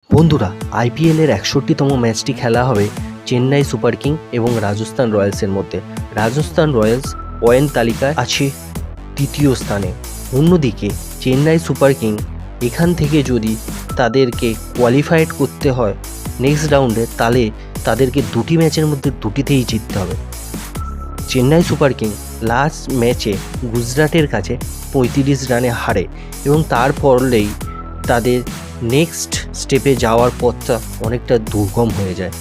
বন্ধুরা, আইপিএলের ৬১তম ম্যাচটি খেলা হবে চেন্নাই সুপার কিং এবং রাজস্থান রয়্যালসের মধ্যে। রাজস্থান রয়্যালস পয়েন্ট তালিকায় আছে তৃতীয় স্থানে। অন্যদিকে চেন্নাই সুপার কিং এখান থেকে যদি তাদেরকে কোয়ালিফাইড করতে হয় নেক্সট রাউন্ডে, তাহলে তাদেরকে দুটি ম্যাচের মধ্যে দুটিতেই জিততে হবে। চেন্নাই সুপার কিং লাস্ট ম্যাচে গুজরাটের কাছে ৩৫ রানে হারে এবং তারপরেই তাদের নেক্সট স্টেপে যাওয়ার পথটা অনেকটা দুর্গম হয়ে যায়।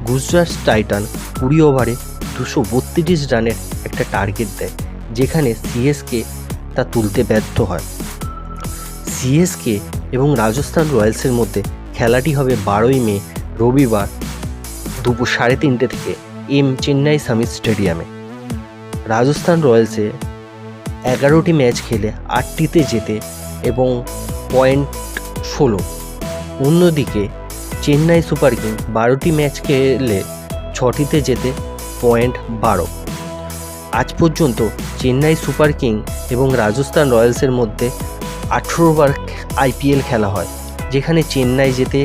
গুজরাট টাইটান ২০ ওভারে ২৩২ রানের একটা টার্গেট দেয়, যেখানে সিএসকে তা তুলতে ব্যর্থ হয়। সিএসকে এবং রাজস্থান রয়্যালসের মধ্যে খেলাটি হবে ১২ই মে রবিবার দুপুর ৩:৩০ থেকে চেন্নাই সামিট স্টেডিয়ামে। রাজস্থান রয়্যালসে ১১টি ম্যাচ খেলে ৮টিতে জেতে এবং পয়েন্ট ১৬। অন্যদিকে চেন্নাই সুপার কিং ১২টি ম্যাচ খেলে ৬টিতে জেতে পয়েন্ট ১২। আজ পর্যন্ত চেন্নাই সুপার কিং এবং রাজস্থান রয়্যালসের মধ্যে ১৮ বার আইপিএল খেলা হয়, যেখানে চেন্নাই জেতে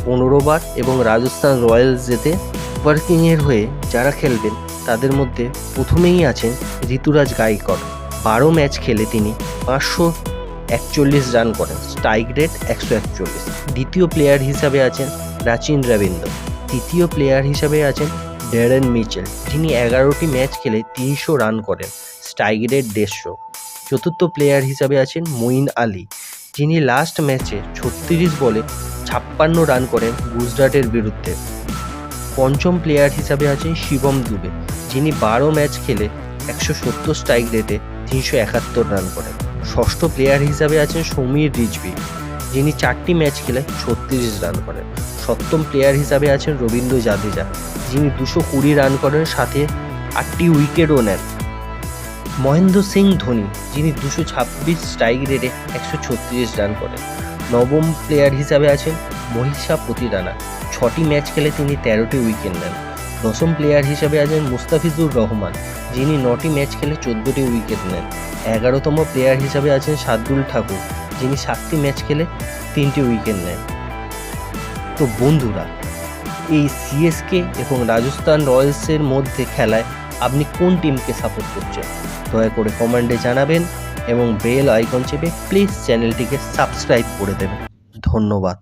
১৫ বার এবং রাজস্থান রয়্যালস জেতে। সুপার কিংয়ের হয়ে যারা খেলবেন তাদের মধ্যে প্রথমেই আছেন ঋতুরাজ গাইকোয়াড়। ১২ ম্যাচ খেলে তিনি ৫৪১ রান করেন, স্ট্রাইক রেট ১৪১। দ্বিতীয় প্লেয়ার হিসাবে আছেন রাচিন রবীন্দ্র। তৃতীয় প্লেয়ার হিসাবে আছেন ড্যারেন মিচেল, যিনি ১১টি ম্যাচ খেলে ৩০০ রান করেন, স্ট্রাইক রেট ১৫০। চতুর্থ প্লেয়ার হিসাবে আছেন মঈন আলী, যিনি লাস্ট ম্যাচে ৩৬ বলে ৫৬ রান করেন গুজরাটের বিরুদ্ধে। পঞ্চম প্লেয়ার হিসাবে আছেন শিবম দুবে, যিনি ১২ ম্যাচ খেলে ১৭০ স্ট্রাইক রেটে ৩৭১ রান করেন। ষষ্ঠ প্লেয়ার হিসাবে আছেন সমীর রিজভি, যিনি ৪টি ম্যাচ খেলে ৩৬ রান করেন। সপ্তম প্লেয়ার হিসাবে আছেন রবীন্দ্র জাদেজা, যিনি ২২০ রান করেন, সাথে ৮টি উইকেটও নেন। মহেন্দ্র সিং ধোনি, যিনি ২২৬ স্ট্রাইক রেটে ১৩৬ রান করেন। নবম প্লেয়ার হিসাবে আছেন মহিষাপতি রানা, ৬টি ম্যাচ খেলে তিনি ১৩টি উইকেট নেন। দশম প্লেয়ার হিসাবে আছেন মুস্তাফিজুর রহমান, যিনি ৯টি ম্যাচ খেলে ১৪টি উইকেট নেন। ১১তম প্লেয়ার হিসাবে আছেন শার্দুল ঠাকুর, যিনি ৭টি ম্যাচ খেলে ৩টি উইকেট নেন। তো বন্ধুরা, এই সিএসকে এবং রাজস্থান রয়্যালসের মধ্যে খেলায় আপনি কোন টিমকে সাপোর্ট করছেন দয়া করে কমেন্টে জানাবেন এবং বেল আইকন চেপে প্লিজ চ্যানেলটিকে সাবস্ক্রাইব করে দেবেন। ধন্যবাদ।